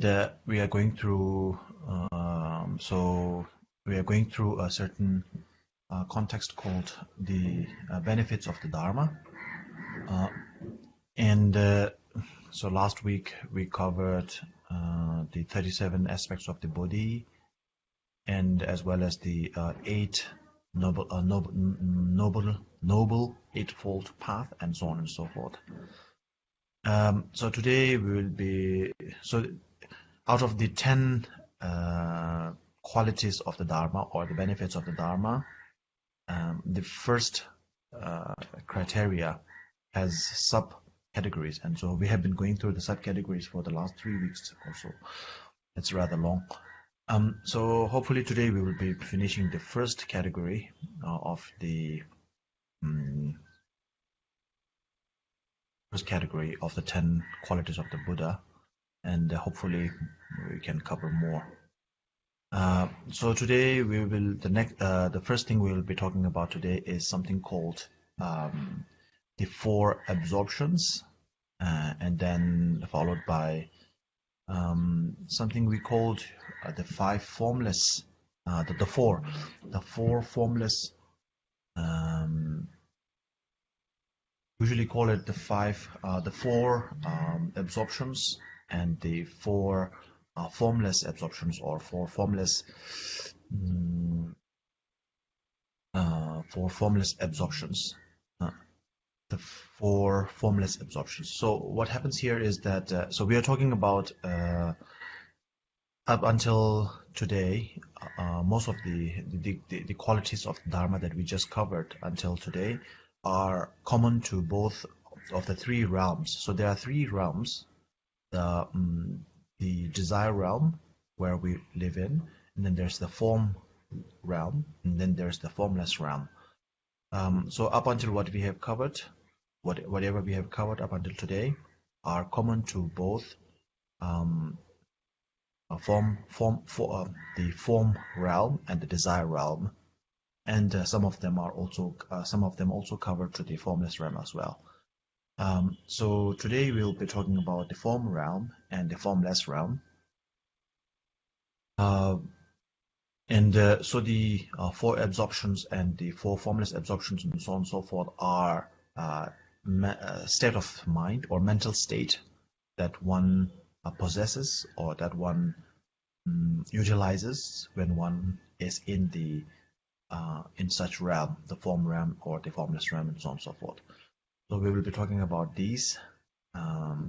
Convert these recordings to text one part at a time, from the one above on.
and we are going through a certain context called the benefits of the Dharma, so last week we covered the 37 aspects of the Bodhi, and as well as the noble eightfold path, and so on and so forth. So today we will be, out of the 10 qualities of the Dharma, or the benefits of the Dharma, the first criteria has subcategories, and so we have been going through the subcategories for the last 3 weeks or so. It's rather long. So hopefully today we will be finishing the first category of the first category of the 10 qualities of the Buddha, and hopefully we can cover more. So today we will, the first thing we will be talking about today is something called the 4 absorptions, and then followed by something we called the 5 formless, the four formless, usually call it the 4 absorptions, and the 4 formless absorptions, or 4 formless absorptions. The 4 formless absorptions. So what happens here is that so we are talking about up until today, most of the qualities of Dharma that we just covered until today are common to both of the 3 realms. So there are 3 realms: the desire realm, where we live in, and then there's the form realm, and then there's the formless realm. So up until what we have covered, whatever we have covered up until today, are common to both the form realm and the desire realm, and some of them also covered to the formless realm as well. So today we'll be talking about the form realm and the formless realm. So the 4 absorptions and the 4 formless absorptions, and so on and so forth, are state of mind or mental state that one possesses, or that one utilizes when one is in the in such realm, the form realm or the formless realm, and so on and so forth. So we will be talking about these.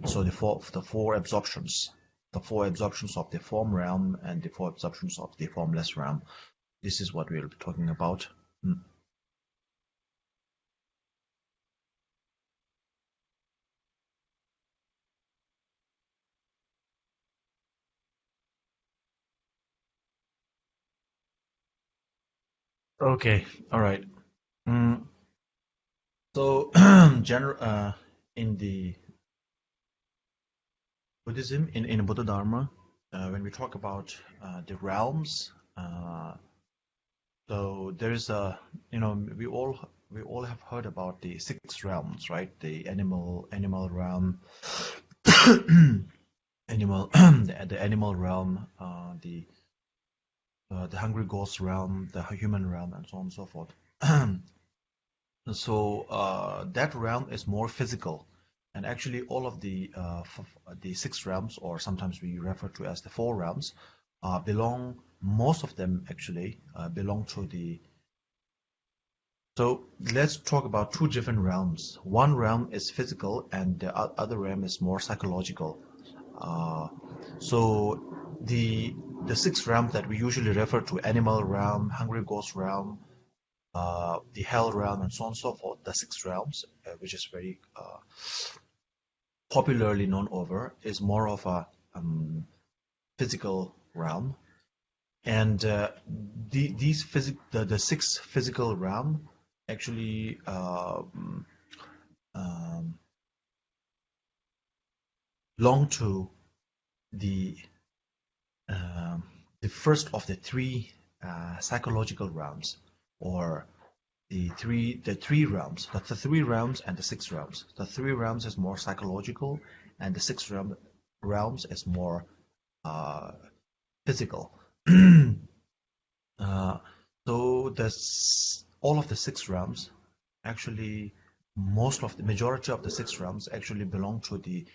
So the four absorptions of the form realm and the 4 absorptions of the formless realm. This is what we will be talking about. Okay, all right. So, in the Buddhism, in Buddha Dharma, when we talk about the realms, so there is a, we all have heard about the 6 realms, right? The animal realm, the animal realm, the hungry ghost realm, the human realm, and so on and so forth. So that realm is more physical, and actually all of the 6 realms, or sometimes we refer to as the 4 realms, most of them actually belong to the. So let's talk about 2 different realms. One realm is physical, and the other realm is more psychological. So the 6 realms that we usually refer to, animal realm, hungry ghost realm, the hell realm, and so on and so forth, the 6 realms, which is very popularly known over, is more of a physical realm. And the 6 physical realm actually belong to the first of the 3 psychological realms, or the 3 realms. That's the 3 realms and the 6 realms. The 3 realms is more psychological, and the 6 realms is more physical. So all of the 6 realms, actually majority of the 6 realms actually belong to the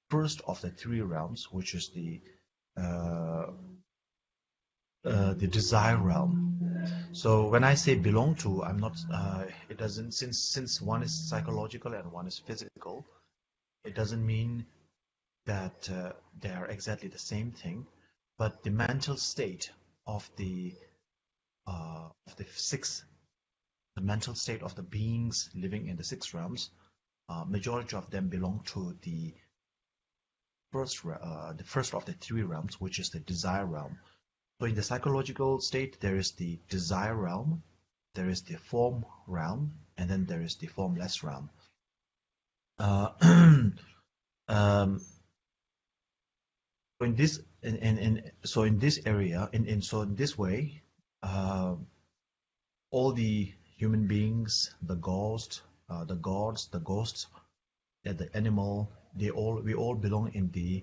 first of the 3 realms, which is the desire realm. So when I say belong to, I'm not. It doesn't, since one is psychological and one is physical. It doesn't mean that they are exactly the same thing, but the mental state of the mental state of the beings living in the 6 realms, majority of them belong to the first of the 3 realms, which is the desire realm. So in the psychological state, there is the desire realm, there is the form realm, and then there is the formless realm. Um, in this area, in this way, all the human beings, the gods, and the animal, we all belong in the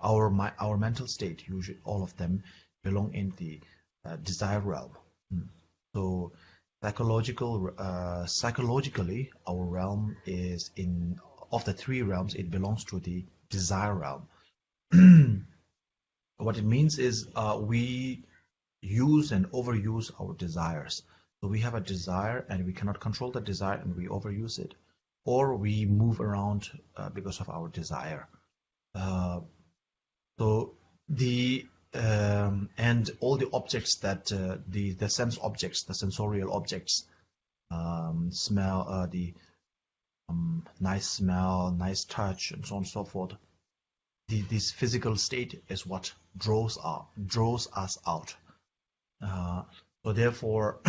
our mental state. Usually, all of them belong in the desire realm. So psychologically, our realm is of the 3 realms. It belongs to the desire realm. What it means is we use and overuse our desires. So we have a desire and we cannot control the desire and we overuse it, or we move around because of our desire. So the and all the objects that the sense objects, the sensorial objects, smell, the nice smell, nice touch, and so on and so forth. This physical state is what draws us out. So therefore,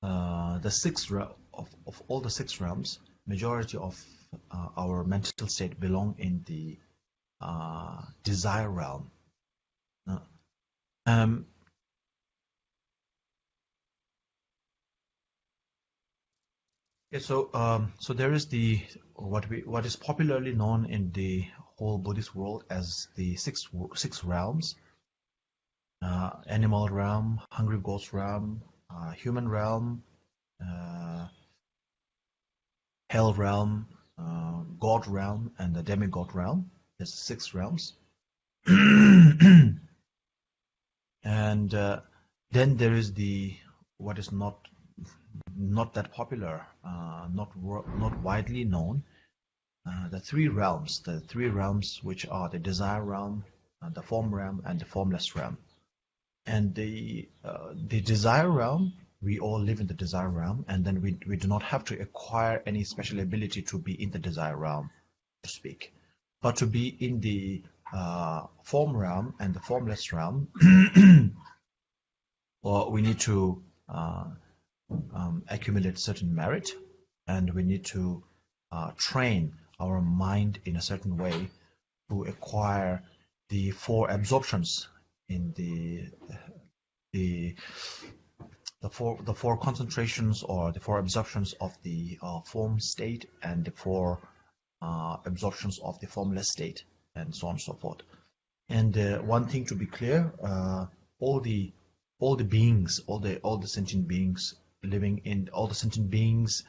the 6 of all the 6 realms, majority of our mental state belong in the desire realm. Yeah, so there is what is popularly known in the whole Buddhist world as the six realms: animal realm, hungry ghost realm, human realm, hell realm, god realm, and the demigod realm. There's 6 realms. And then there is what is not that popular, not widely known, the 3 realms, which are the desire realm, the form realm, and the formless realm. And the desire realm, we all live in the desire realm, and then we do not have to acquire any special ability to be in the desire realm, to speak, but to be in the form realm and the formless realm. Well, we need to accumulate certain merit, and we need to train our mind in a certain way to acquire the 4 absorptions in the 4 concentrations, or the 4 absorptions of the form state, and the 4 absorptions of the formless state, and so on and so forth. And one thing to be clear, all the beings, all the sentient beings living in, all the sentient beings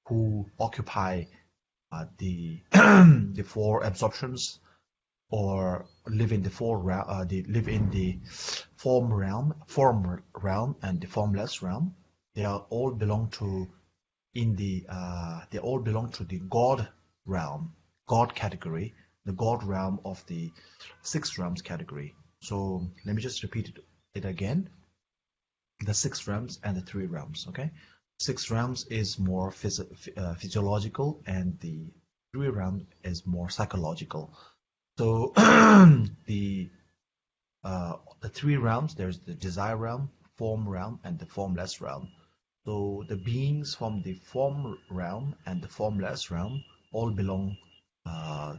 who occupy the 4 absorptions, or live in the live in the form realm, and the formless realm, they all belong to the God realm, God category, the God realm of the 6 realms category. So let me just repeat it again: the 6 realms and the 3 realms. Okay, 6 realms is more physiological, and the 3 realms is more psychological. So the 3 realms, there's the desire realm, form realm, and the formless realm. So the beings from the form realm and the formless realm all belong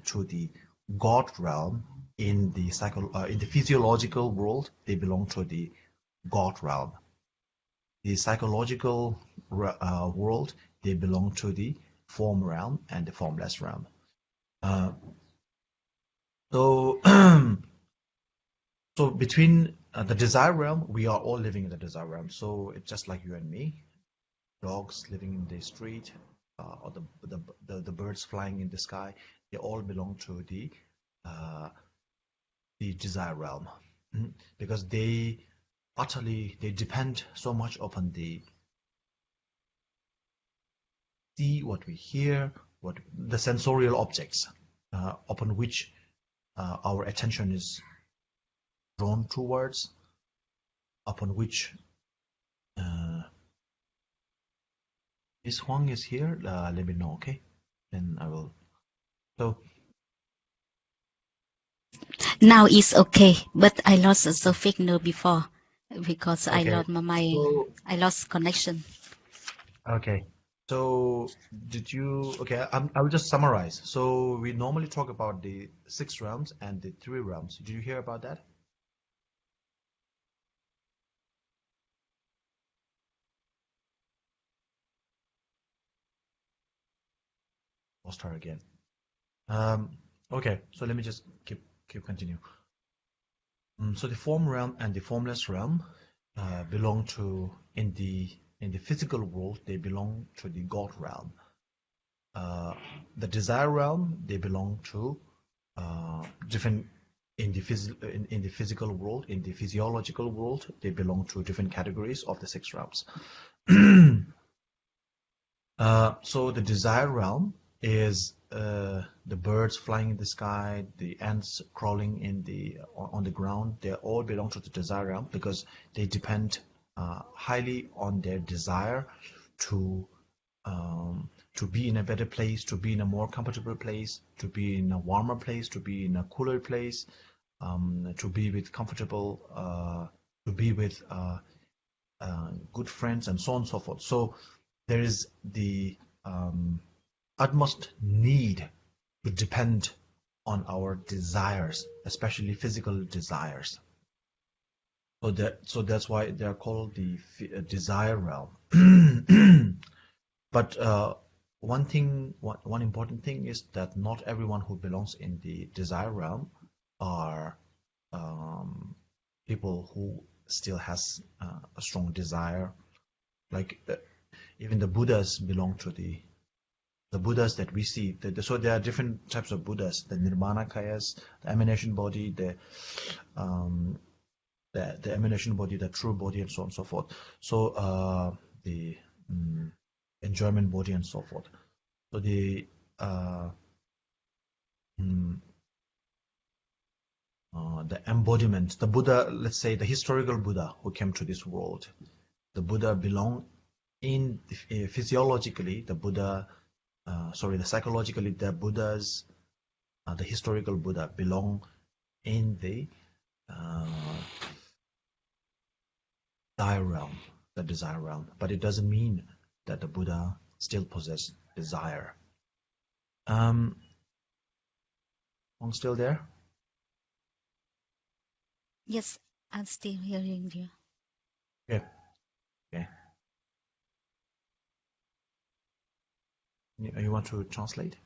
to the God realm. In the physiological world, they belong to the God realm. The psychological world, they belong to the form realm and the formless realm. So between the desire realm, we are all living in the desire realm. So it's just like you and me, dogs living in the street, or the birds flying in the sky. They all belong to the desire realm, because they depend so much upon the see, what we hear, what the sensorial objects upon which our attention is drawn towards, upon which Miss Huang is here. Let me know, okay? Then I will. So Now it's okay, but I lost the signal before because okay. I lost connection. Okay. So did you? Okay, I will just summarize. So we normally talk about the 6 realms and the 3 realms. Did you hear about that? Lost her again. Okay, so let me just keep continue. So the form realm and the formless realm belong to in the physical world. They belong to the God realm. The desire realm, they belong to different in the physical world, in the physiological world. They belong to different categories of the 6 realms. So the desire realm is the birds flying in the sky, the ants crawling on the ground. They all belong to the desire realm because they depend highly on their desire to be in a better place, to be in a more comfortable place, to be in a warmer place, to be in a cooler place, to be with good friends, and so on and so forth. So there is the utmost need to depend on our desires, especially physical desires. So that's why they are called the desire realm. But one important thing is that not everyone who belongs in the desire realm are people who still has a strong desire. Like even the Buddhas belong to the Buddhas that we see. So there are different types of Buddhas: the Nirmanakayas, the emanation body, the emanation body, the true body, and so on and so forth. So the enjoyment body, and so forth. So the embodiment, the Buddha, let's say the historical Buddha who came to this world, the Buddha belong in physiologically, the Buddha, the psychologically, the Buddhas, the historical Buddha belong in the desire realm, but it doesn't mean that the Buddha still possess desire. I'm still there? Yes, I'm still hearing you. Okay. Okay. You want to translate?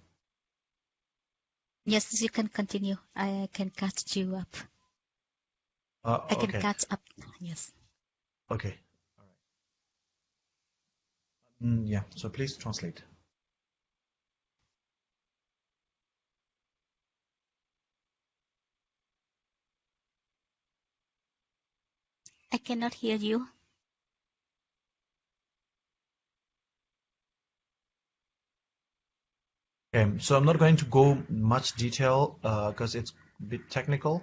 Yes, you can continue. I can catch you up. I can Okay. catch up. Yes. Okay. All right. Yeah. So please translate. I cannot hear you. Okay. So I'm not going to go much detail because it's a bit technical.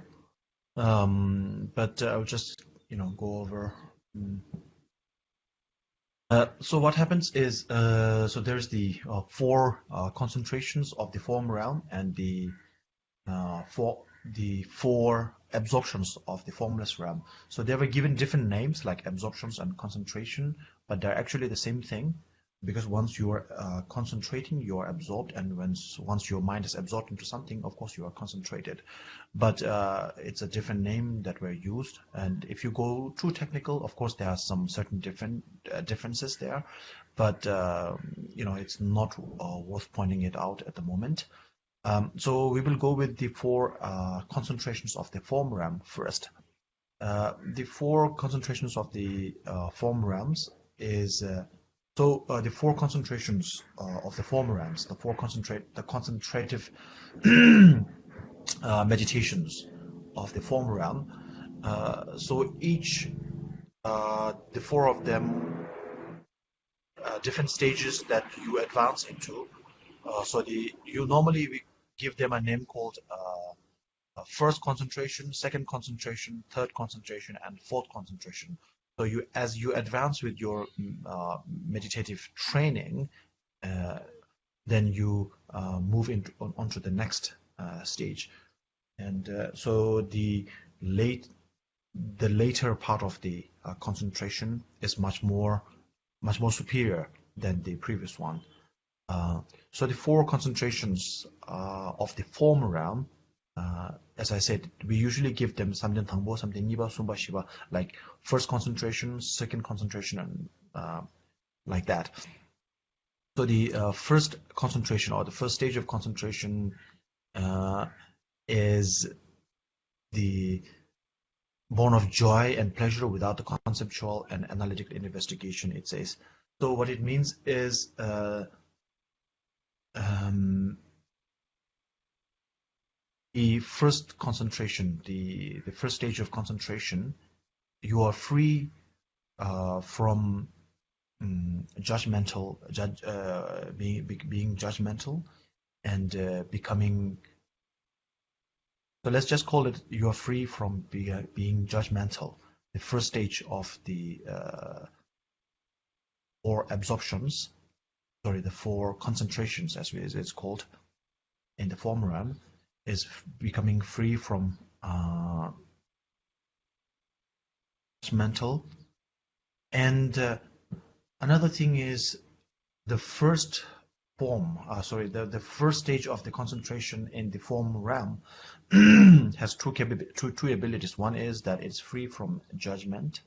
But I'll just go over. So what happens is so there's the 4 concentrations of the form realm and the 4 absorptions of the formless realm. So they were given different names like absorptions and concentration, but they're actually the same thing, because once you are concentrating, you are absorbed, and once your mind is absorbed into something, of course you are concentrated. But it's a different name that were used, and if you go too technical, of course there are some certain differences there, but it's not worth pointing it out at the moment. So we will go with the 4 concentrations of the form realm first. The four concentrations of the form realms is the four concentrations of the form realms, the concentrative meditations of the form realm. So each the four of them different stages that you advance into. So you normally we give them a name called first concentration, second concentration, third concentration, and fourth concentration. So as you advance with your meditative training, then you move onto the next stage. And so the later part of the concentration is much more superior than the previous one. So the four concentrations of the form realm, as I said, we usually give them samden thangbo, samden niba, sumba shiba, like first concentration, second concentration, and like that. So the first concentration, or the first stage of concentration, is the born of joy and pleasure without the conceptual and analytical investigation, it says. So what it means is the first concentration, the first stage of concentration, you are free from judgmental, being judgmental, and becoming. So let's just call it you are free from being judgmental. The first stage of the four absorptions, sorry, the four concentrations, as it's called in the form realm, is becoming free from judgmental. And another thing is the first form, the first stage of the concentration in the form realm has two abilities. One is that it's free from judgment,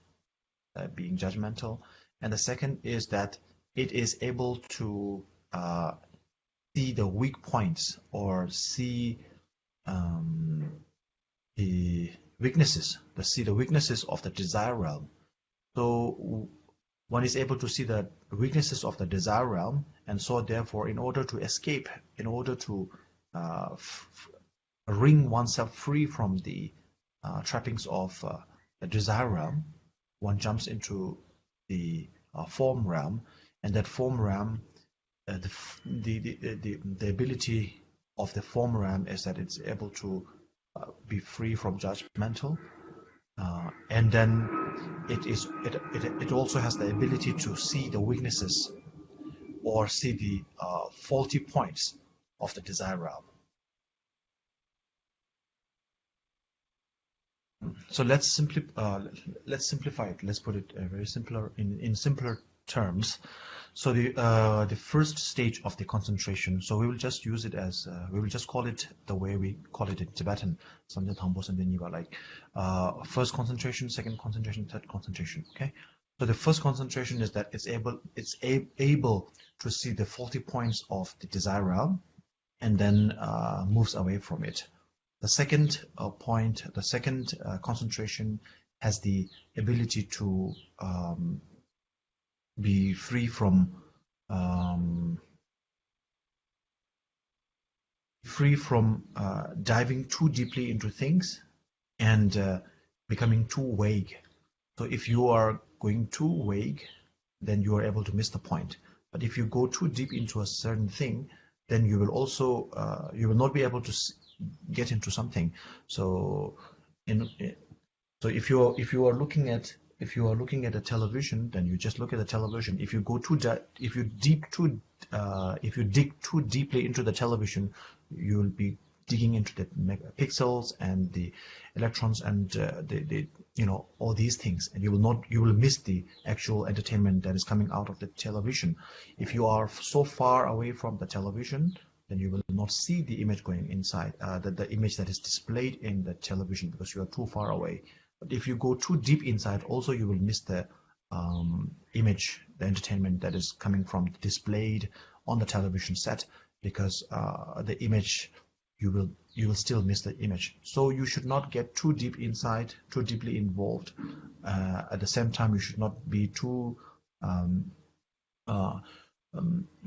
being judgmental, and the second is that it is able to see the weak points or see the weaknesses, of the desire realm. So one is able to see the weaknesses of the desire realm, and so therefore, in order to escape, in order to wring oneself free from the trappings of the desire realm, one jumps into the form realm, and that form realm, the ability of the form realm is that it's able to be free from judgmental, and then it also has the ability to see the weaknesses or see the faulty points of the desire realm. So let's simplify it. Let's put it very simpler in simpler terms. So the first stage of the concentration. So we will just use it as we will just call it the way we call it in Tibetan. Like first concentration, second concentration, third concentration. Okay. So the first concentration is that it's able to see the faulty points of the desire realm, and then moves away from it. The second concentration has the ability to be free from diving too deeply into things and becoming too vague. So if you are going too vague, then you are able to miss the point. But if you go too deep into a certain thing, then you will also you will not be able to get into something. So if you are looking at a television, then you just look at the television. If you dig too deeply into the television, you will be digging into the pixels and the electrons and the all these things, and you will miss the actual entertainment that is coming out of the television. If you are so far away from the television, then you will not see the image going inside, the image that is displayed in the television, because you are too far away. But if you go too deep inside, also you will miss the image, the entertainment that is coming from displayed on the television set, because the image you will still miss the image. So you should not get too deep inside, too deeply involved. At the same time, you should not be too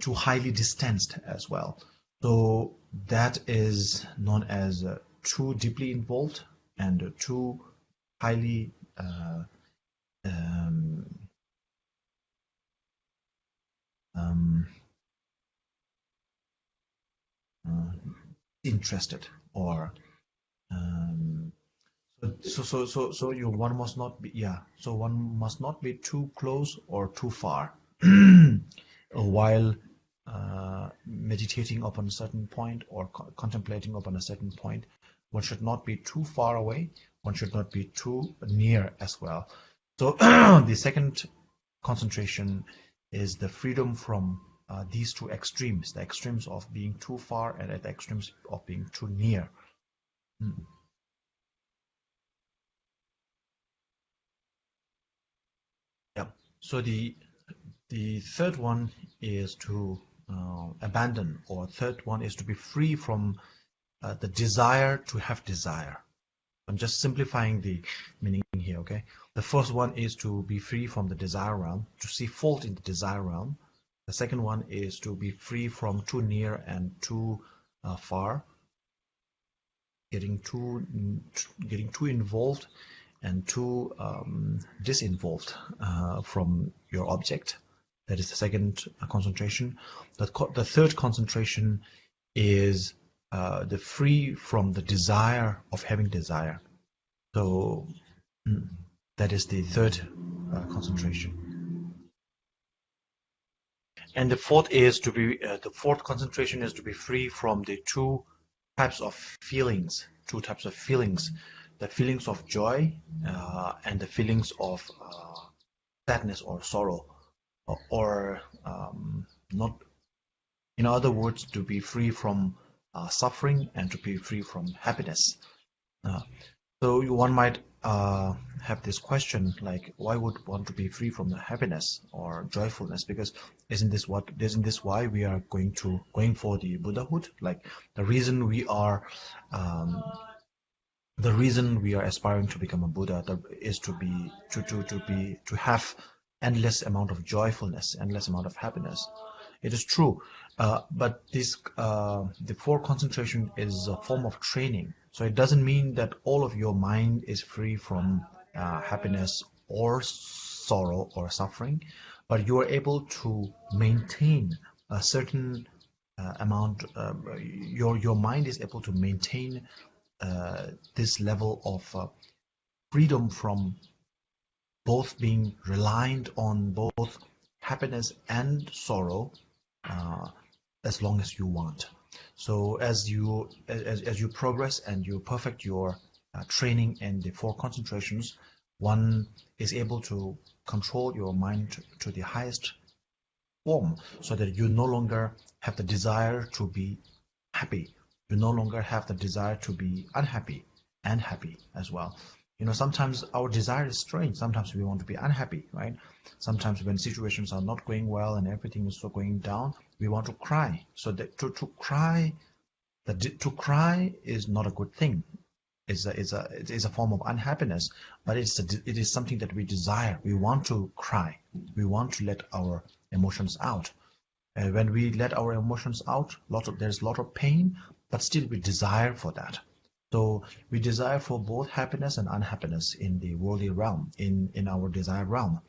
too highly distanced as well. So that is known as too deeply involved and too highly interested, or so you one must not be, yeah, so one must not be too close or too far while meditating upon a certain point or contemplating upon a certain point. One should not be too far away, one should not be too near as well. So the second concentration is the freedom from these two extremes, the extremes of being too far and the extremes of being too near. Yep. So the third one is to abandon, or third one is to be free from the desire to have desire. I'm just simplifying the meaning here, okay? The first one is to be free from the desire realm, to see fault in the desire realm. The second one is to be free from too near and too far, getting too involved and too disinvolved from your object. That is the second concentration. The third concentration is the free from the desire of having desire. So that is the third concentration. And the fourth is to be the fourth concentration is to be free from the two types of feelings. The feelings of joy and the feelings of sadness or sorrow, or not. In other words, to be free from suffering and to be free from happiness. So one might have this question, like, why would one to be free from the happiness or joyfulness? Because isn't this why we are going for the Buddhahood? Like the reason we are aspiring to become a Buddha is to have endless amount of joyfulness, endless amount of happiness. It is true, but the four concentration is a form of training. So it doesn't mean that all of your mind is free from happiness or sorrow or suffering, but you are able to maintain a certain amount. Your mind is able to maintain this level of freedom from both being reliant on both happiness and sorrow, as long as you want. So as you progress and you perfect your training in the four concentrations, one is able to control your mind to the highest form, so that you no longer have the desire to be happy. You no longer have the desire to be unhappy and happy as well. Sometimes our desire is strange. Sometimes we want to be unhappy, right? Sometimes when situations are not going well and everything is so going down, we want to cry. So that to cry is not a good thing. It's a form of unhappiness, but it is something that we desire. We want to cry. We want to let our emotions out. When we let our emotions out, there's a lot of pain, but still we desire for that. So we desire for both happiness and unhappiness in the worldly realm, in our desire realm.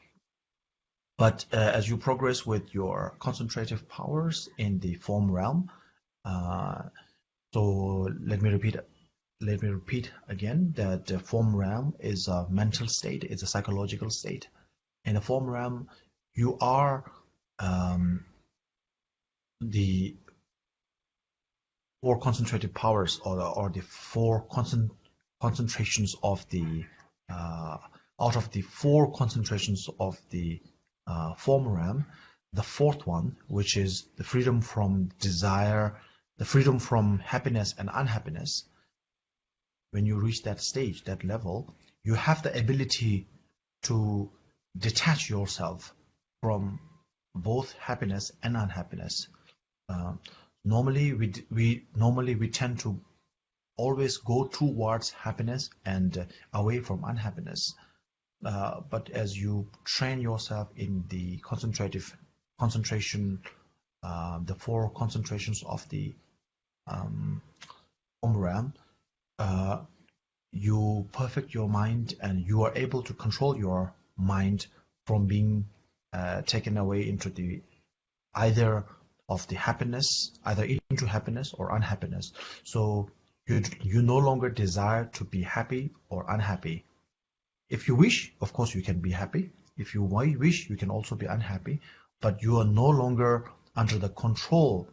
But as you progress with your concentrative powers in the form realm, so let me repeat again that the form realm is a mental state, it's a psychological state. In the form realm, you are the four concentrated powers, or the four concentrations of the out of the four concentrations of the form realm, the fourth one, which is the freedom from desire, the freedom from happiness and unhappiness. When you reach that stage, that level, you have the ability to detach yourself from both happiness and unhappiness. Normally we tend to always go towards happiness and away from unhappiness. But as you train yourself in the concentration, the 4 concentrations of the form realm, you perfect your mind and you are able to control your mind from being taken away into the either of the happiness, either into happiness or unhappiness. So you no longer desire to be happy or unhappy. If you wish, of course, you can be happy. If you wish, you can also be unhappy, but you are no longer under the control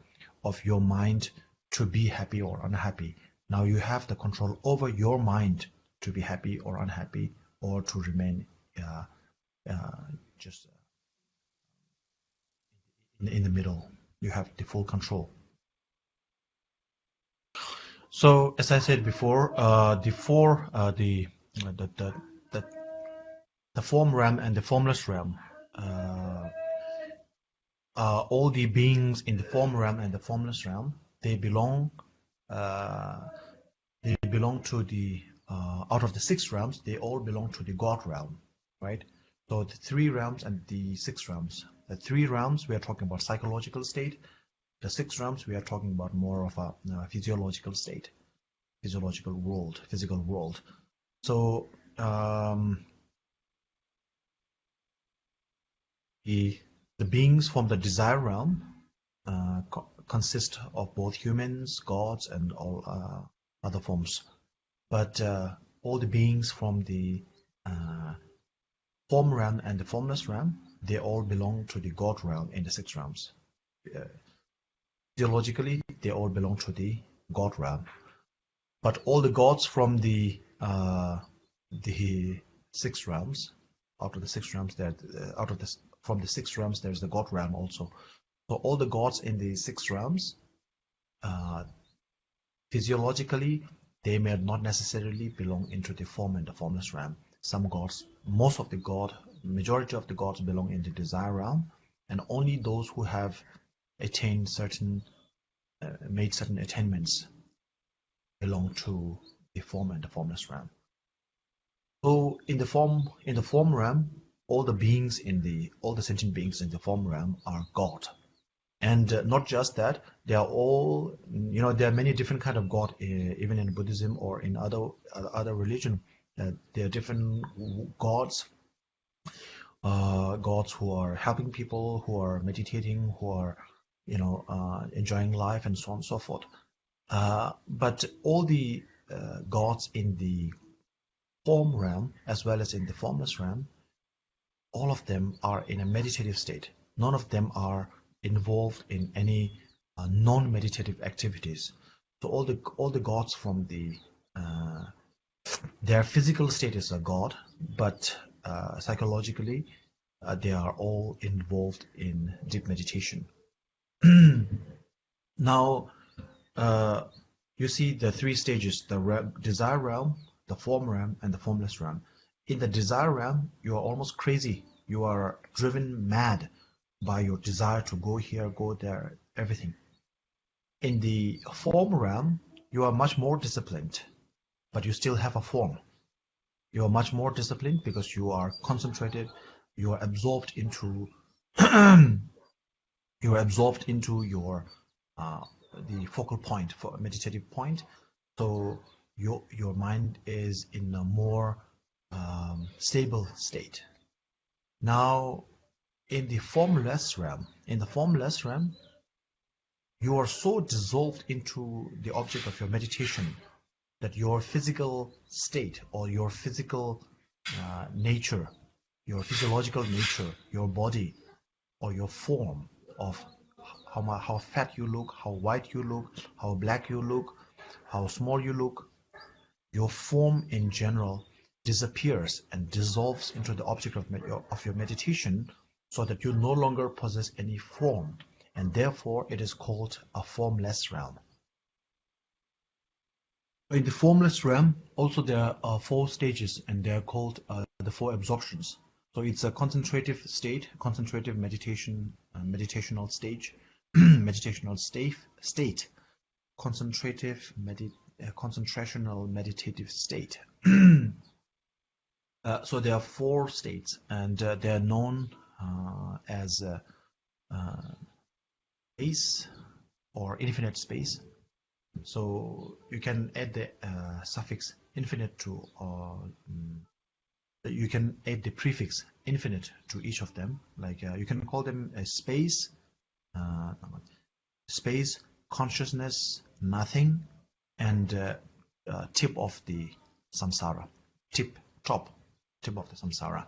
of your mind to be happy or unhappy. Now you have the control over your mind to be happy or unhappy, or to remain just in the middle. You have the full control. So, as I said before, the form realm and the formless realm, all the beings in the form realm and the formless realm, they belong to the out of the 6 realms, they all belong to the God realm, right? So the 3 realms and the 6 realms. The 3 realms we are talking about psychological state. The 6 realms we are talking about more of a physiological state, physical world. So the beings from the desire realm consist of both humans, gods, and all other forms. But all the beings from the form realm and the formless realm, they all belong to the God realm in the 6 realms. Physiologically, they all belong to the God realm. But all the gods from the 6 realms, out of the 6 realms, from the 6 realms, there's the God realm also. So all the gods in the 6 realms, physiologically, they may not necessarily belong into the form and the formless realm. Some gods, majority of the gods belong in the desire realm, and only those who have attained made certain attainments belong to the form and the formless realm. So in the form realm, all the sentient beings in the form realm are God. And not just that, they are all, there are many different kind of God, even in Buddhism or in other religion. There are different gods, gods who are helping people, who are meditating, who are, enjoying life, and so on and so forth. But all the gods in the form realm, as well as in the formless realm, all of them are in a meditative state. None of them are involved in any non-meditative activities. So all the gods from their physical state is a god, but psychologically they are all involved in deep meditation. Now you see the 3 stages: the desire realm, the form realm, and the formless realm. In the desire realm, you are almost crazy. You are driven mad by your desire to go here, go there, everything. In the form realm, you are much more disciplined, but you still have a form. You are much more disciplined because you are concentrated, you are absorbed into your the focal point, for a meditative point. So your mind is in a more stable state. Now, in the formless realm, you are so dissolved into the object of your meditation that your physical state, or your physical nature, your physiological nature, your body, or your form of how fat you look, how white you look, how black you look, how small you look, your form in general disappears and dissolves into the object of your meditation, so that you no longer possess any form, and therefore it is called a formless realm. In the formless realm, also there are 4 stages, and they are called the 4 absorptions. So it's a concentrative state, concentrative meditation, meditational stage, meditational state, concentrative a concentrational meditative state. So there are 4 states, and they are known as space or infinite space. So you can add the suffix infinite to, you can add the prefix infinite to each of them. Like you can call them a space, space, consciousness, nothing, and tip of the samsara, top of the samsara.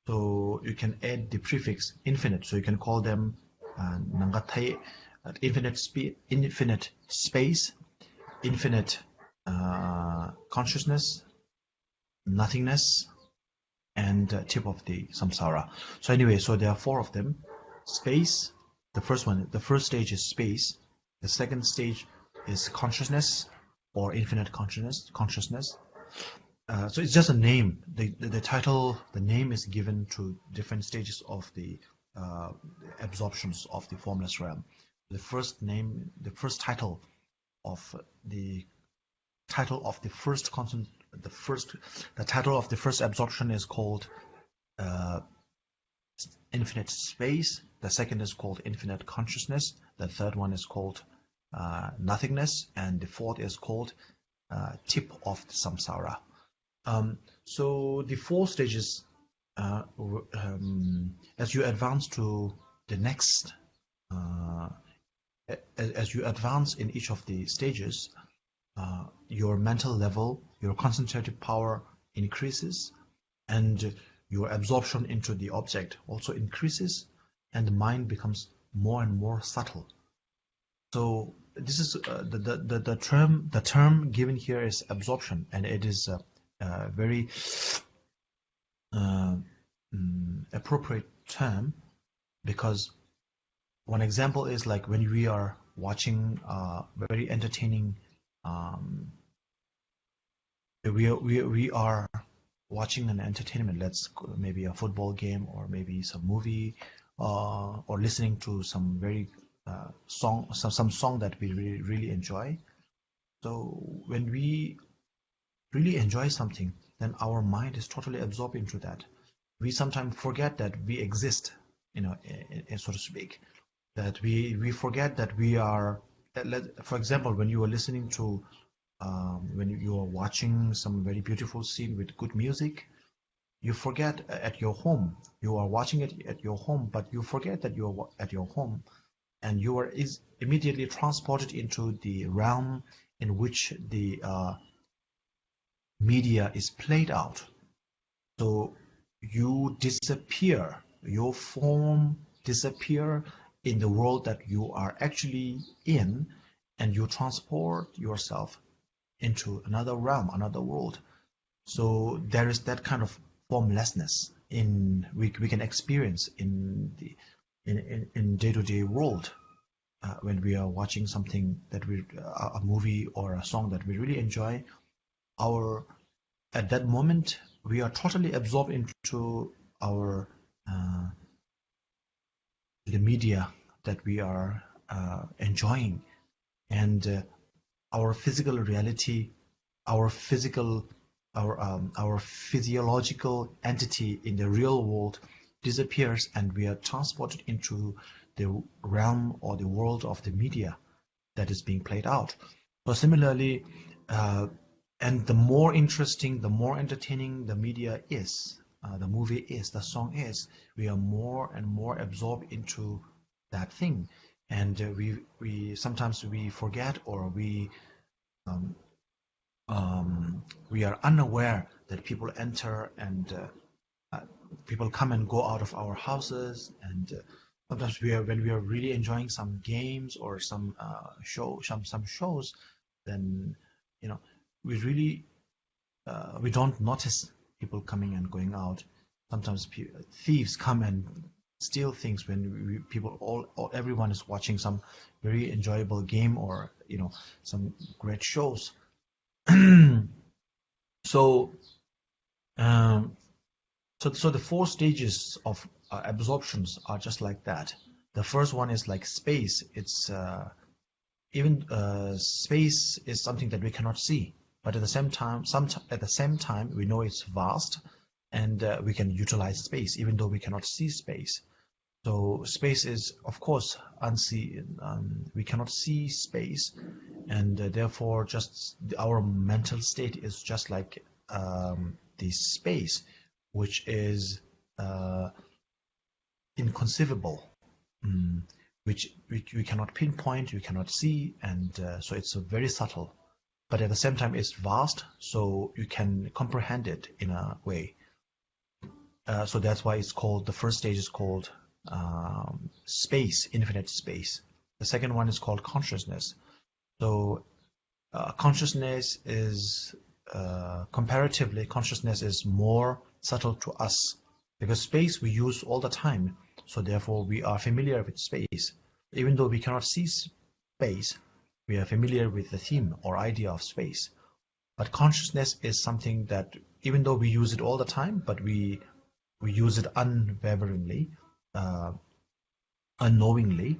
So you can add the prefix infinite. So you can call them nangatai, infinite space, infinite consciousness, nothingness, and tip of the samsara. So anyway, so there are 4 of them. Space, the first stage is space. The second stage is consciousness or infinite consciousness. So it's just a name. The title, the name is given to different stages of the absorptions of the formless realm. The first title of the first absorption is called infinite space. The second is called infinite consciousness. The third one is called nothingness, and the fourth is called tip of the samsara. So the 4 stages, as you advance to the next, as you advance in each of the stages, your mental level, your concentrative power increases, and your absorption into the object also increases, and the mind becomes more and more subtle. So this is the term given here is absorption, and it is a very appropriate term, because one example is like when we are watching very entertaining, we are watching an entertainment, maybe a football game or maybe some movie, or listening to some very some song that we really enjoy. So when we really enjoy something, then our mind is totally absorbed into that. We sometimes forget that we exist, so to speak. That we forget that we are. For example, when you are listening to, when you are watching some very beautiful scene with good music, you forget at your home. You are watching it at your home, but you forget that you are at your home, and you are immediately transported into the realm in which the media is played out. So you disappear, your form disappear in the world that you are actually in, and you transport yourself into another realm, another world. So there is that kind of formlessness we can experience in day-to-day world when we are watching something that a movie or a song that we really enjoy. At that moment we are totally absorbed into our the media that we are enjoying, and our physical reality, our physiological entity in the real world disappears, and we are transported into the realm or the world of the media that is being played out. So similarly, and the more interesting, the more entertaining the media is, the movie is, the song is, we are more and more absorbed into that thing, and we sometimes we forget, or we are unaware that people enter, and people come and go out of our houses, and sometimes when we are really enjoying some games or some shows, then we really we don't notice people coming and going out. Sometimes thieves come and steal things when everyone is watching some very enjoyable game, or some great shows. So the 4 stages of absorptions are just like that. The first one is like space. It's even space is something that we cannot see, but at the same time, we know it's vast, and we can utilize space, even though we cannot see space. So space is, of course, unseen. We cannot see space, and therefore, just our mental state is just like the space, which is inconceivable, which we cannot pinpoint, we cannot see, and so it's very subtle. But at the same time, it's vast, so you can comprehend it in a way. So that's why it's called, the first stage is called space, infinite space. The second one is called consciousness. So consciousness is, comparatively, consciousness is more subtle to us, because space we use all the time. So therefore we are familiar with space. Even though we cannot see space, we are familiar with the theme or idea of space. But consciousness is something that, even though we use it all the time, but we use it unwaveringly, unknowingly.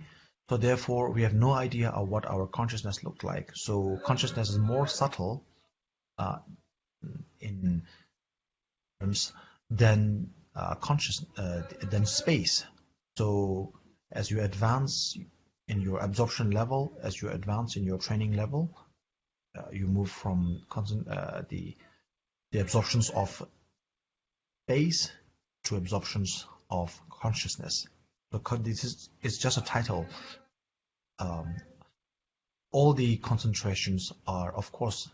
So therefore, we have no idea of what our consciousness looked like. So consciousness is more subtle in terms than than space. So as you advance in your absorption level, as you advance in your training level, you move from the absorptions of space to absorptions of consciousness. Because this is just a title. All the concentrations are, of course,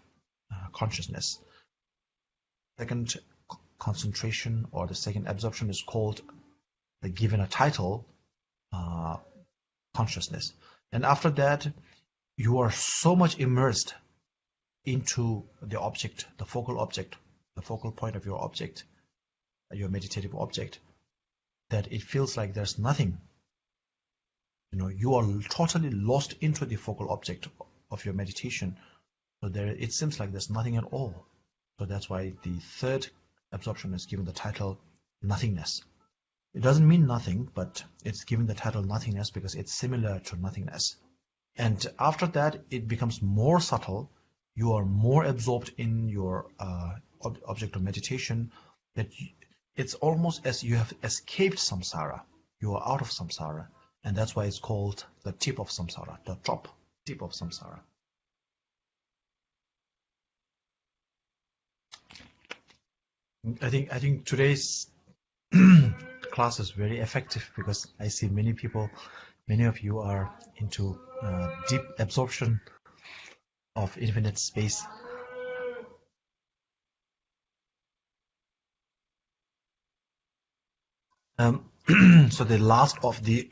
consciousness. Second concentration, or the second absorption, is called, given a title, consciousness. And after that, you are so much immersed into the object, the focal point of your object, your meditative object, that it feels like there's nothing. You are totally lost into the focal object of your meditation. So it seems like there's nothing at all. So that's why the third absorption is given the title nothingness. It doesn't mean nothing, but it's given the title nothingness because it's similar to nothingness. And after that, it becomes more subtle. You are more absorbed in your object of meditation, that it's almost as you have escaped samsara. You are out of samsara. And that's why it's called the tip of samsara, the tip of samsara. I think today's class is very effective, because I see many of you are into deep absorption of infinite space. So the last of the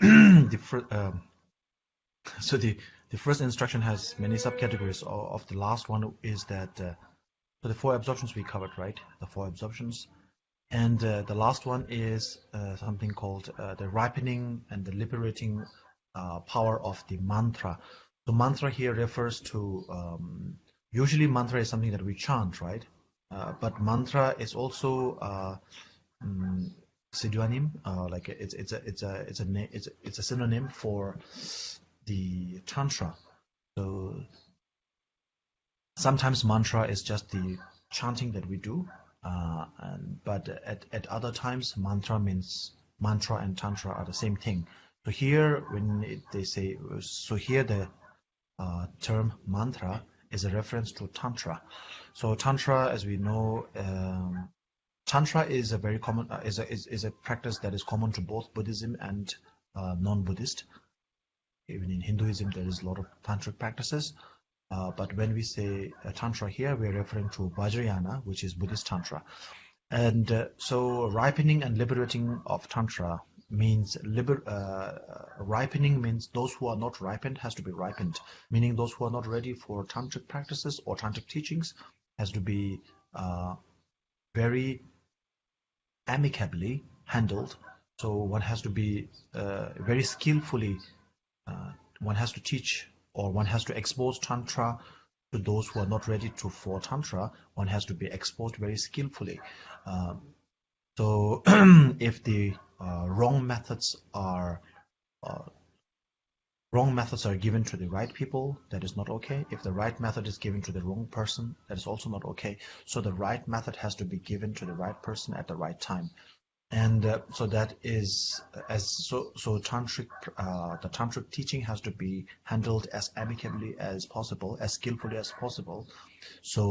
the first instruction has many subcategories. Of the last one is that so the four absorptions we covered, right? The four absorptions. And the last one is something called the ripening and the liberating power of the mantra. The mantra here refers to, usually mantra is something that we chant, right? But mantra is also pseudonym, like it's a synonym for the tantra. So sometimes mantra is just the chanting that we do. But at other times, mantra and tantra are the same thing. So here, when they say, so here the term mantra is a reference to tantra. So tantra, as we know, tantra is a very common is a practice that is common to both Buddhism and non-Buddhist. Even in Hinduism, there is a lot of tantric practices. But when we say tantra here, we are referring to Vajrayana, which is Buddhist tantra. And so ripening and liberating of tantra means ripening means those who are not ripened has to be ripened, meaning those who are not ready for tantric practices or tantric teachings has to be very amicably handled. So one has to be very skillfully, one has to teach, or one has to expose tantra to those who are not ready for tantra. One has to be exposed very skillfully. So if the wrong methods are wrong methods are given to the right people, that is not okay. If the right method is given to the wrong person, that is also not okay. So the right method has to be given to the right person at the right time. And so that is tantric, the tantric teaching has to be handled as amicably as possible, as skillfully as possible. So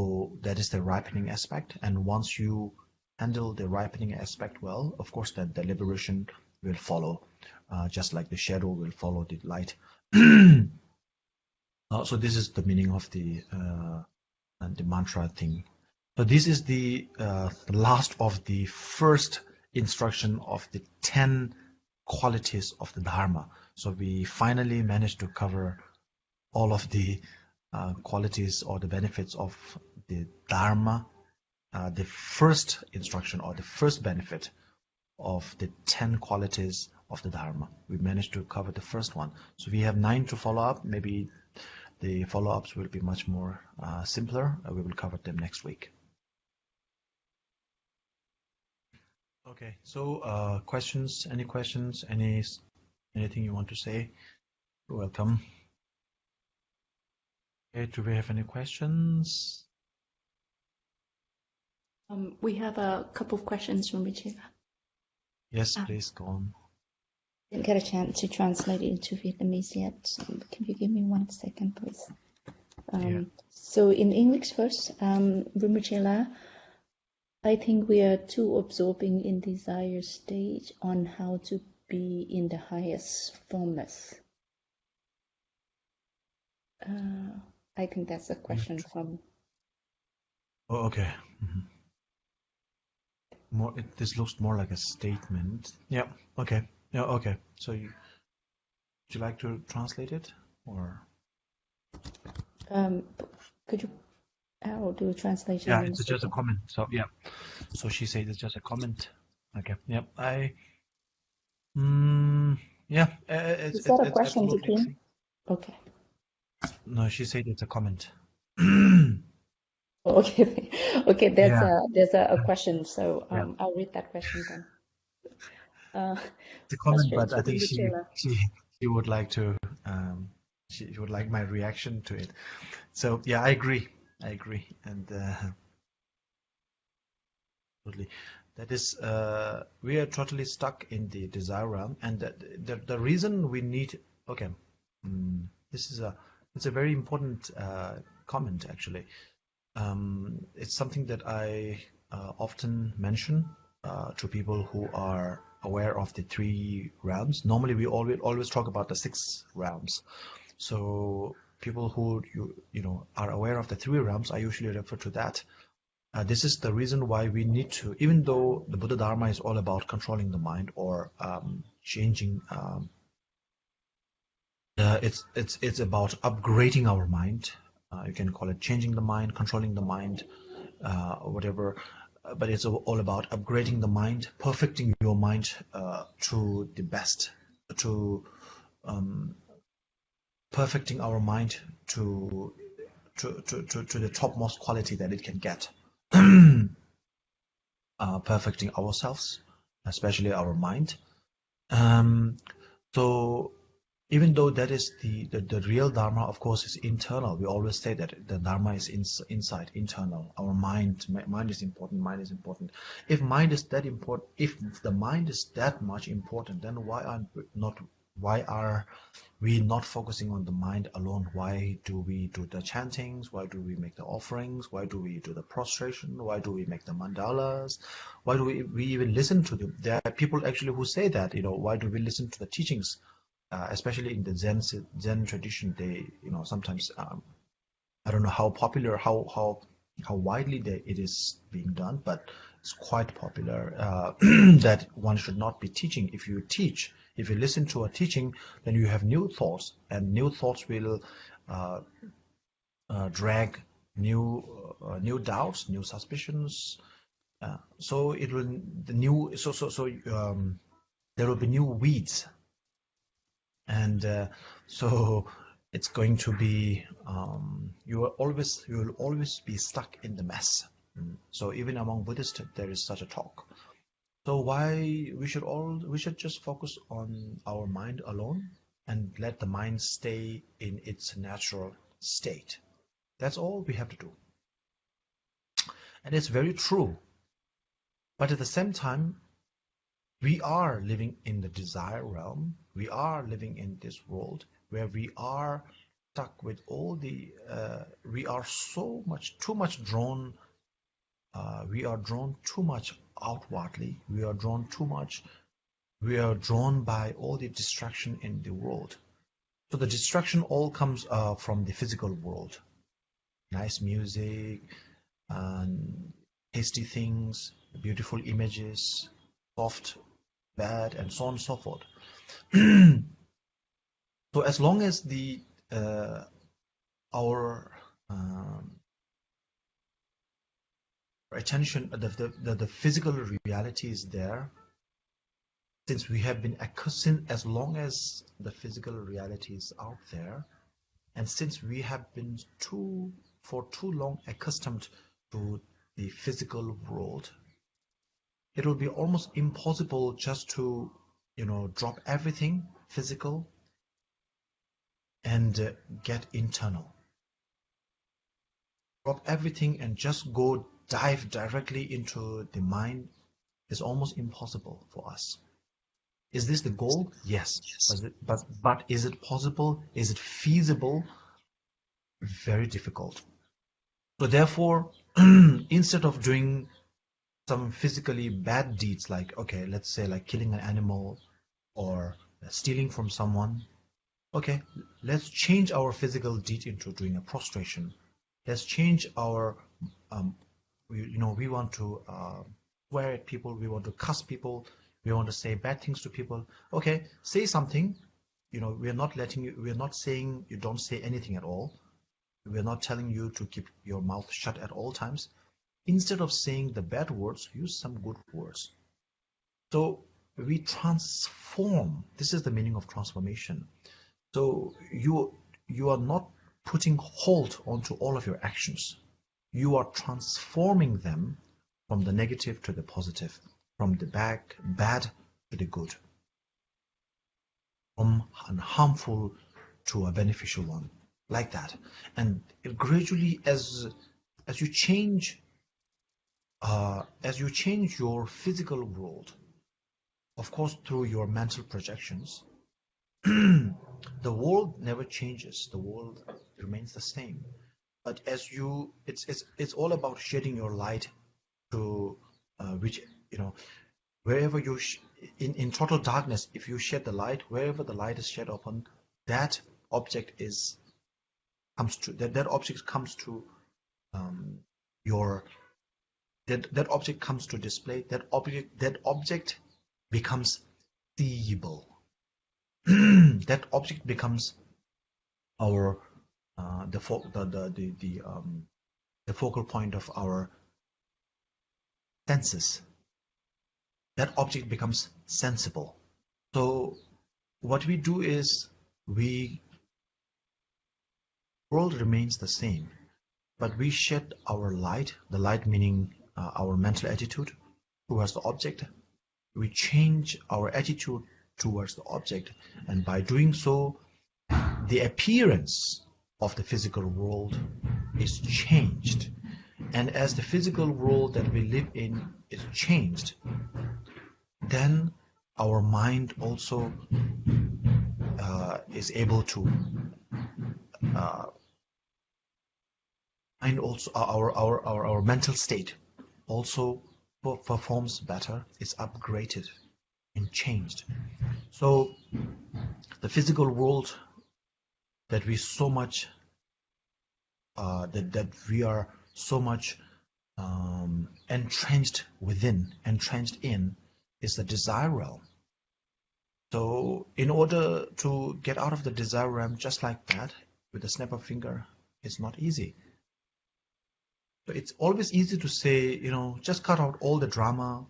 that is the ripening aspect. And once you handle the ripening aspect well, of course, then the liberation will follow, just like the shadow will follow the light. So this is the meaning of the mantra thing. But this is the last of the first instruction of the 10 qualities of the Dharma. So we finally managed to cover all of the qualities or the benefits of the Dharma. The first instruction or the first benefit of the 10 qualities of the Dharma. We managed to cover the first one. So we have 9 to follow up. Maybe the follow-ups will be much more simpler. We will cover them next week. Okay, so questions, any questions, anything you want to say? You're welcome. Okay, do we have any questions? We have a couple of questions from Rinpoche. Yes, please go on. Didn't get a chance to translate it into Vietnamese yet. So can you give me 1 second, please? Yeah. So in English first, Rinpoche, I think we are too absorbing in desire stage on how to be in the highest formless. I think that's a question from. Oh, okay. Mm-hmm. This looks more like a statement. Yeah. Okay. Yeah. Okay. So, would you like to translate it, or? Could you? I'll do a translation. Yeah, it's just a comment. So yeah. So she said it's just a comment. Okay. Yep. Yeah. Is that a question to Kim? Okay. No, she said it's a comment. Okay. Okay. There's a question. So Yeah. I'll read that question then. It's a comment, but I think she would like to she would like my reaction to it. So yeah, I agree, and totally. That is, we are totally stuck in the desire realm, and the reason we need. Okay, it's a very important comment actually. It's something that I often mention to people who are aware of the 3 realms. Normally, we always talk about the 6 realms. So people who you know are aware of the 3 realms, I usually refer to that. This is the reason why we need to, even though the Buddha Dharma is all about controlling the mind or changing. It's about upgrading our mind. You can call it changing the mind, controlling the mind, whatever. But it's all about upgrading the mind, perfecting your mind to the best, to perfecting our mind to the topmost quality that it can get. Perfecting ourselves, especially our mind. So even though that is the real Dharma, of course, is internal. We always say that the Dharma is inside, internal. Our mind is important. Mind is important. If mind is that important, if the mind is that much important, then why are we not focusing on the mind alone? Why do we do the chantings? Why do we make the offerings? Why do we do the prostration? Why do we make the mandalas? Why do we even listen to them? There are people actually who say that, why do we listen to the teachings? Especially in the Zen tradition, they, sometimes I don't know how popular, how widely it is being done, but it's quite popular that one should not be teaching. If you teach, if you listen to a teaching, then you have new thoughts, and new thoughts will drag new doubts, new suspicions. So it will there will be new weeds. And so it's going to be you will always be stuck in the mess. So even among Buddhists there is such a talk. So why we should just focus on our mind alone, and let the mind stay in its natural state. That's all we have to do. And it's very true. But at the same time, we are living in the desire realm. We are living in this world where we are stuck with all the, we are too much drawn, we are drawn too much outwardly. We are drawn by all the distraction in the world. So the distraction all comes from the physical world. Nice music, and tasty things, beautiful images, soft, bad, and so on and so forth. So as long as the our attention, the physical reality is there, since we have been accustomed, as long as the physical reality is out there, and since we have been for too long accustomed to the physical world, it will be almost impossible just to, drop everything physical and get internal. Drop everything and just dive directly into the mind is almost impossible for us. Is this the goal? Yes. But is it possible? Is it feasible? Very difficult. So therefore, instead of doing some physically bad deeds, like, okay, let's say like killing an animal or stealing from someone, okay, let's change our physical deed into doing a prostration. Let's change our, we want to swear at people, we want to cuss people, we want to say bad things to people. Okay, say something. We're not saying you don't say anything at all. We're not telling you to keep your mouth shut at all times. Instead of saying the bad words, use some good words. So we transform. This is the meaning of transformation. So you are not putting hold onto all of your actions. You are transforming them from the negative to the positive, from the bad to the good, from a harmful to a beneficial one, like that. And it gradually, as you change your physical world, of course through your mental projections, the world never changes. The world remains the same. But as it's all about shedding your light to which, wherever in total darkness, if you shed the light, wherever the light is shed upon, that object comes to that object comes to display. That object becomes seeable. That object becomes our the focal point of our senses. That object becomes sensible. So what we do is world remains the same, but we shed our light, the light meaning our mental attitude towards the object. We change our attitude towards the object, and by doing so, the appearance of the physical world is changed. And as the physical world that we live in is changed, then our mind also is able to and also our mental state also performs better, is upgraded and changed. So the physical world that we so much that we are so much entrenched in is the desire realm. So in order to get out of the desire realm just like that, with a snap of finger, it's not easy. So it's always easy to say, just cut out all the drama,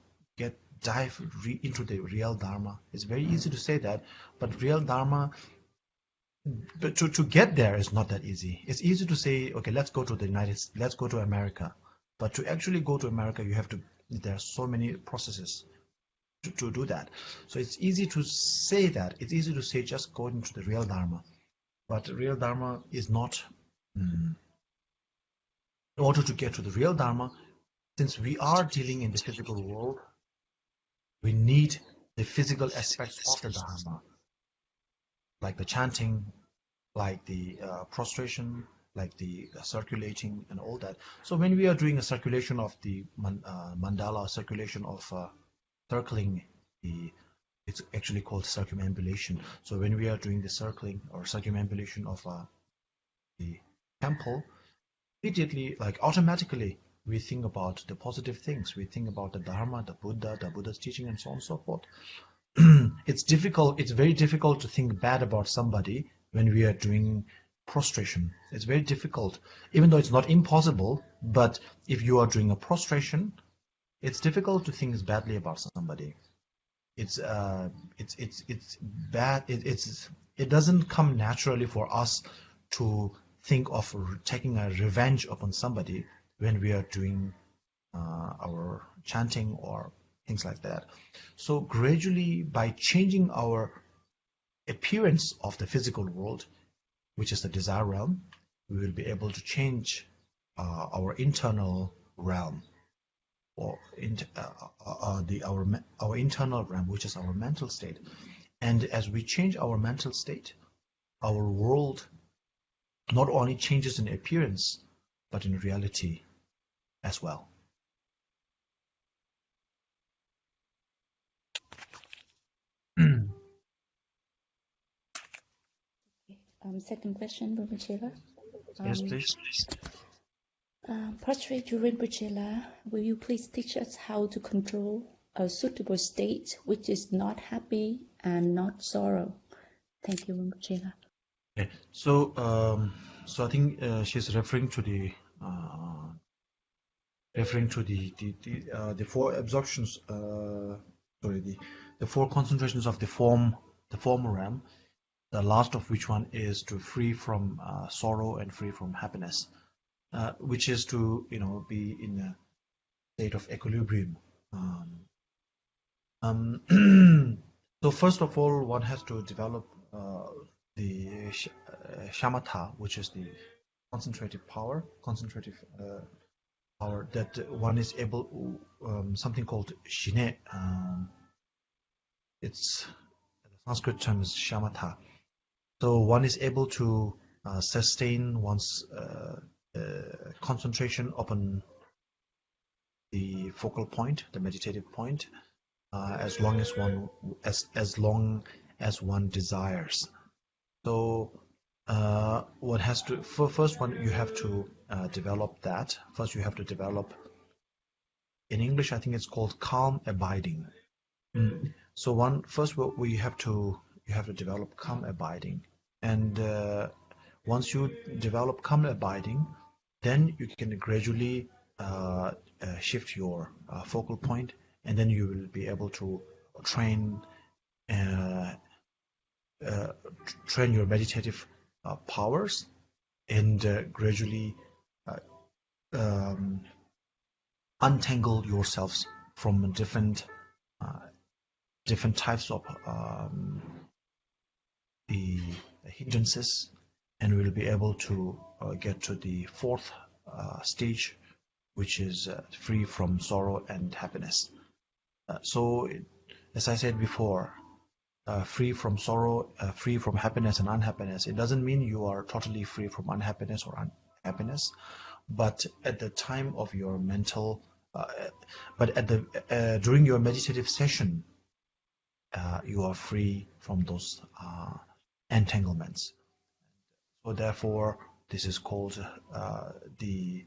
dive into the real Dharma. It's very easy to say that, but real Dharma, but to get there is not that easy. It's easy to say, okay, let's go to America. But to actually go to America, there are so many processes to do that. So it's easy to say that. It's easy to say just go into the real Dharma. But real Dharma is not. In order to get to the real Dharma, since we are dealing in the physical world, we need the physical aspects of the Dharma, like the chanting, like the prostration, like the circulating and all that. So when we are doing a circulation of the mandala, circulation of circling, it's actually called circumambulation. So when we are doing the circling or circumambulation of the temple, immediately, like automatically, we think about the positive things. We think about the Dharma, the Buddha's teaching, and so on and so forth. It's difficult. It's very difficult to think bad about somebody when we are doing prostration. It's very difficult, even though it's not impossible. But if you are doing a prostration, it's difficult to think badly about somebody. It's bad. It doesn't come naturally for us to think of taking a revenge upon somebody when we are doing our chanting or things like that. So gradually, by changing our appearance of the physical world, which is the desire realm, we will be able to change our internal realm, or our internal realm, which is our mental state. And as we change our mental state, our world not only changes in appearance, but in reality as well. Second question, Rinpoche. Yes, please. Precious Rinpoche, will you please teach us how to control a suitable state which is not happy and not sorrow? Thank you, Rinpoche. Okay. So I think she's referring to the four absorptions. The four concentrations of the form realm. The last of which one is to free from sorrow and free from happiness, which is to be in a state of equilibrium. So first of all, one has to develop the shamatha, which is the concentrative power that one is able, something called shine. It's the Sanskrit term is shamatha. So one is able to sustain one's concentration upon the focal point, the meditative point, as long as one desires. So one has to first you have to develop that. First you have to develop. In English, I think it's called calm abiding. So you have to develop calm abiding, and once you develop calm abiding, then you can gradually shift your focal point, and then you will be able to train your meditative powers, and gradually untangle yourselves from different types of the hindrances, and we'll be able to get to the fourth stage, which is free from sorrow and happiness. So, as I said before, free from sorrow, free from happiness and unhappiness. It doesn't mean you are totally free from unhappiness or unhappiness, but at the time of your mental, during your meditative session, you are free from those entanglements. So therefore, this is called the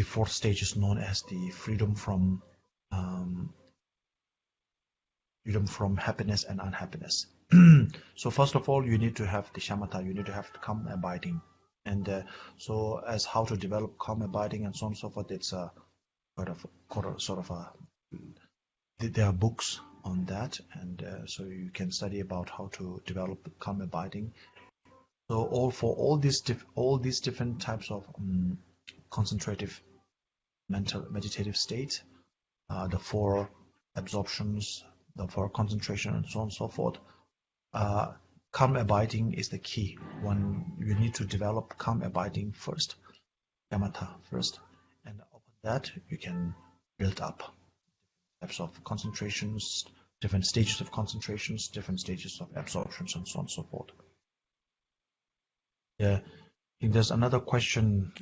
fourth stage is known as the freedom from happiness and unhappiness. So first of all, you need to have the shamatha. You need to have calm abiding, and so as how to develop calm abiding and so on and so forth. It's there are books on that, and so you can study about how to develop calm abiding. So all these different types of concentrative meditative states, the four absorptions, for concentration, and so on and so forth. Calm abiding is the key. You need to develop calm abiding first, shamatha first, and upon that you can build up types of concentrations, different stages of concentrations, different stages of absorptions, and so on and so forth. Yeah, I think there's another question.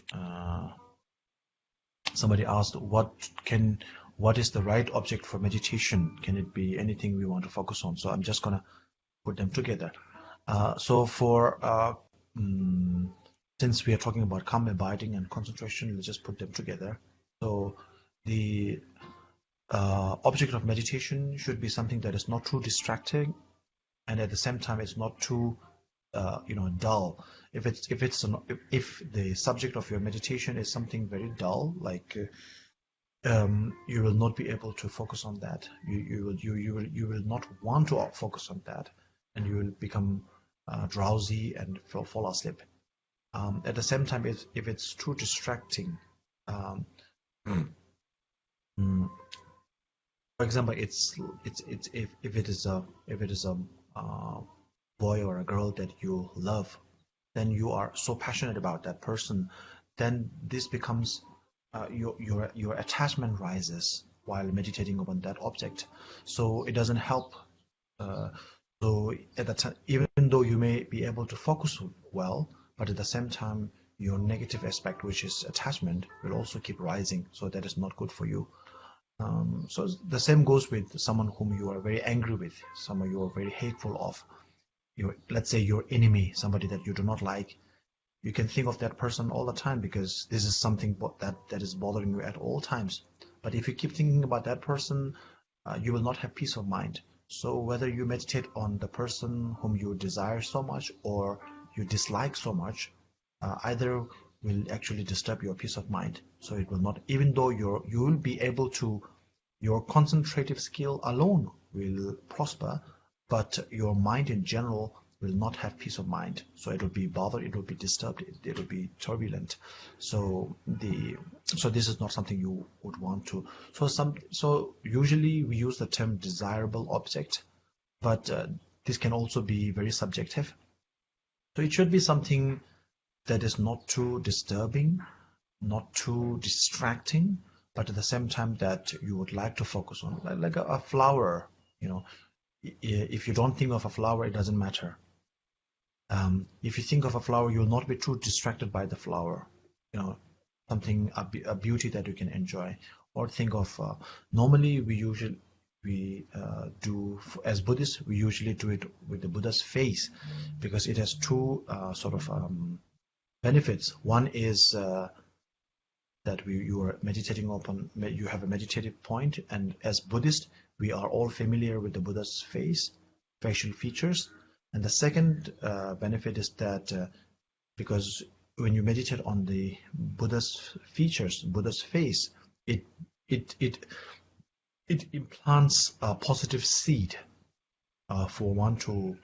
Somebody asked, what is the right object for meditation? Can it be anything we want to focus on? So I'm just gonna put them together. Since we are talking about calm abiding and concentration, let's just put them together. So the object of meditation should be something that is not too distracting, and at the same time it's not too dull. If the subject of your meditation is something very dull, like you will not be able to focus on that. You will not want to focus on that, and you will become drowsy and fall asleep. At the same time, if it's too distracting, for example, if it is a boy or a girl that you love, then you are so passionate about that person, then this becomes your attachment rises while meditating upon that object. So it doesn't help. So at the time, even though you may be able to focus well, but at the same time, your negative aspect, which is attachment, will also keep rising. So that is not good for you. So the same goes with someone whom you are very angry with, someone you are very hateful of. Let's say your enemy, somebody that you do not like. You can think of that person all the time because this is something that is bothering you at all times. But if you keep thinking about that person, you will not have peace of mind. So whether you meditate on the person whom you desire so much or you dislike so much, either will actually disturb your peace of mind. So it will not, even though you will be able to, your concentrative skill alone will prosper, but your mind in general will not have peace of mind. So it will be bothered, it will be disturbed, it will be turbulent. So this is not something you would want to. So usually we use the term desirable object, but this can also be very subjective. So it should be something that is not too disturbing, not too distracting, but at the same time that you would like to focus on, like a flower. If you don't think of a flower, it doesn't matter. If you think of a flower, you'll not be too distracted by the flower. Something, a beauty that you can enjoy. Or think of, normally we do, as Buddhists, we usually do it with the Buddha's face, because it has two sort of benefits. One is that you are meditating upon, you have a meditative point, and as Buddhists, we are all familiar with the Buddha's face, facial features. And the second benefit is that because when you meditate on the Buddha's features, Buddha's face, it implants a positive seed for one to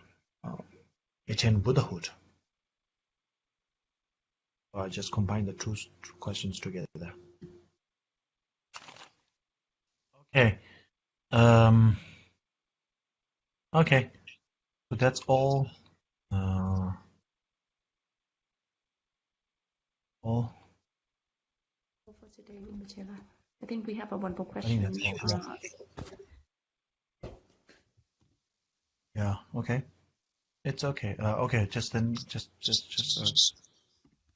attain Buddhahood. I just combine the two questions together. Okay. Okay. So that's all. All. For today, Michela. I think we have one more I think question. that's all. Yeah. Okay. It's okay. Okay. Just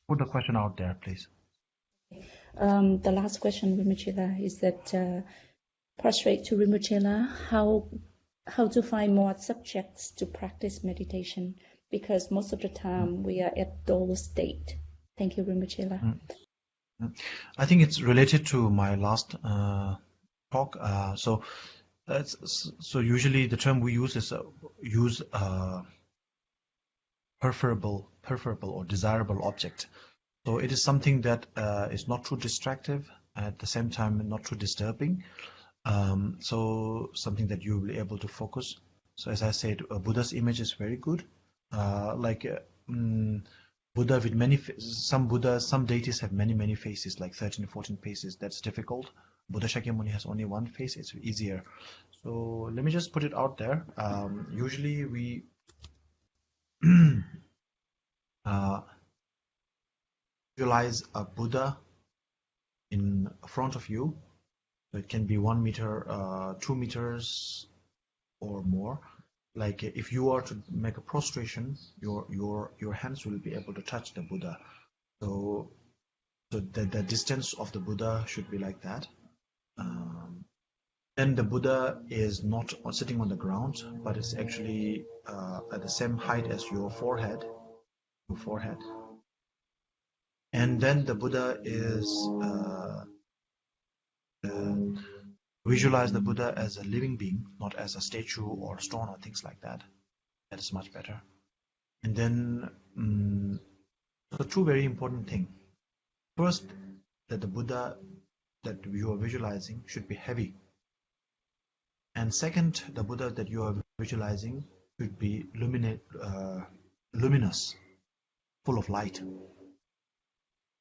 put the question out there, please. The last question, Rinpoche, is that prostrate to Rinpoche, how to find more subjects to practice meditation, because most of the time we are at dull state. Thank you, Rinpoche. I think it's related to my last talk. So usually the term we use is use preferable or desirable object. So it is something that is not too distractive, at the same time not too disturbing. So something that you will be able to focus. So as I said, Buddha's image is very good. Buddha with many, some Buddhas, some deities have many faces, like 13 or 14 faces. That's difficult. Buddha Shakyamuni has only one face. It's easier. So let me just put it out there. Usually we visualize a Buddha in front of you. So it can be 1 meter, 2 meters or more. Like if you are to make a prostration, your hands will be able to touch the Buddha. So the distance of the Buddha should be like that. Then the Buddha is not sitting on the ground, but it's actually at the same height as your forehead. And then the Buddha is visualize the Buddha as a living being, not as a statue or stone or things like that. That is much better. And then so two very important things. First, that the Buddha that you are visualizing should be heavy. And second, the Buddha that you are visualizing should be luminous, full of light.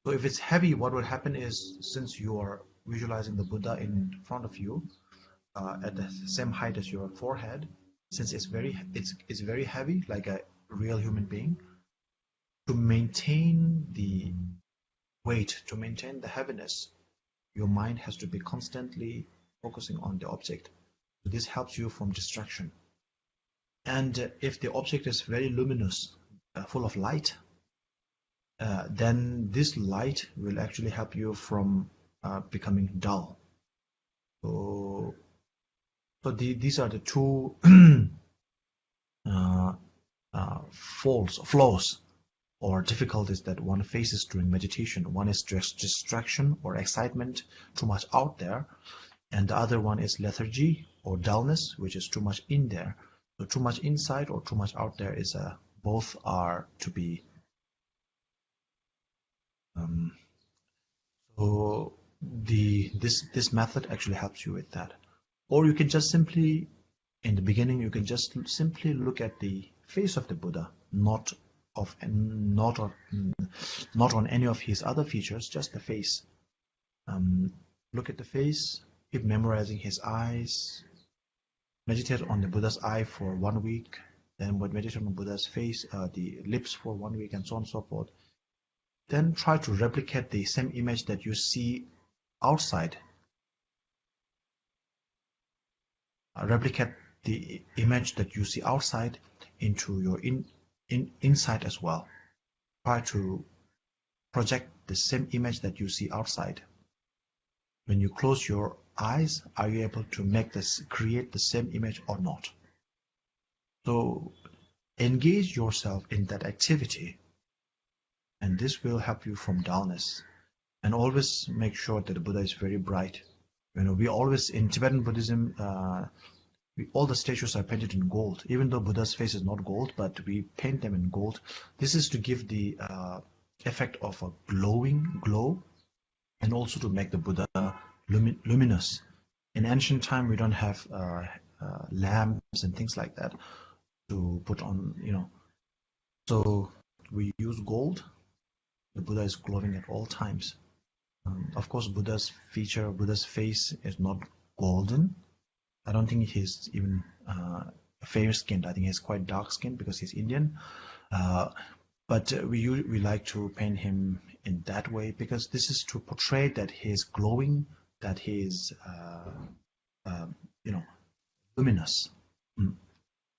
So if it's heavy, what will happen is, since you are visualizing the Buddha in front of you, at the same height as your forehead, since it's very heavy, like a real human being, to maintain the weight, to maintain the heaviness, your mind has to be constantly focusing on the object. So this helps you from distraction. And if the object is very luminous, full of light, then this light will actually help you from becoming dull. So these are the two flaws or difficulties that one faces during meditation. One is distraction or excitement, too much out there, and the other one is lethargy or dullness, which is too much in there. So too much inside or too much out there is both are to be. So this method actually helps you with that. Or you can just simply, in the beginning, you can just simply look at the face of the Buddha, not on any of his other features, just the face. Look at the face, keep memorizing his eyes, meditate on the Buddha's eye for 1 week, then meditate on the Buddha's face, the lips for 1 week, and so on and so forth. Then try to replicate the same image that you see outside. Replicate the image that you see outside into your inside as well. Try to project the same image that you see outside. When you close your eyes, are you able to create the same image or not? So engage yourself in that activity, and this will help you from dullness. And always make sure that the Buddha is very bright. We always, in Tibetan Buddhism, all the statues are painted in gold, even though Buddha's face is not gold, but we paint them in gold. This is to give the effect of a glowing glow, and also to make the Buddha luminous. In ancient time, we don't have lamps and things like that to put on, so we use gold. The Buddha is glowing at all times. Of course, Buddha's face is not golden. I don't think he's even fair-skinned. I think he's quite dark-skinned because he's Indian. But we like to paint him in that way because this is to portray that he's glowing, that he's luminous.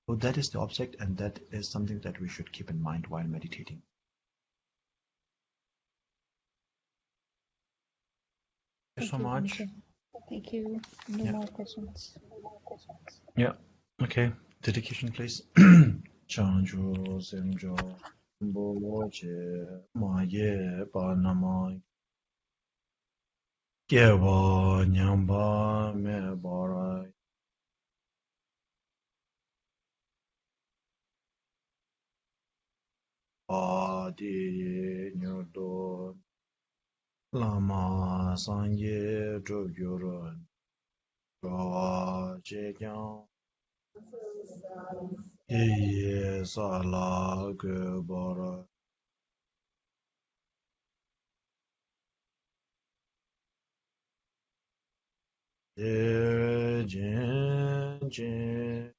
So that is the object, and that is something that we should keep in mind while meditating. Thank you so much. Thank you. No more questions. Yeah. Okay. Dedication, please. Chanjo semjo boche maye panama keba nyamba me bara adi nyodo lama sanje drogyoron jekyang ye sala ge bara Jin Jin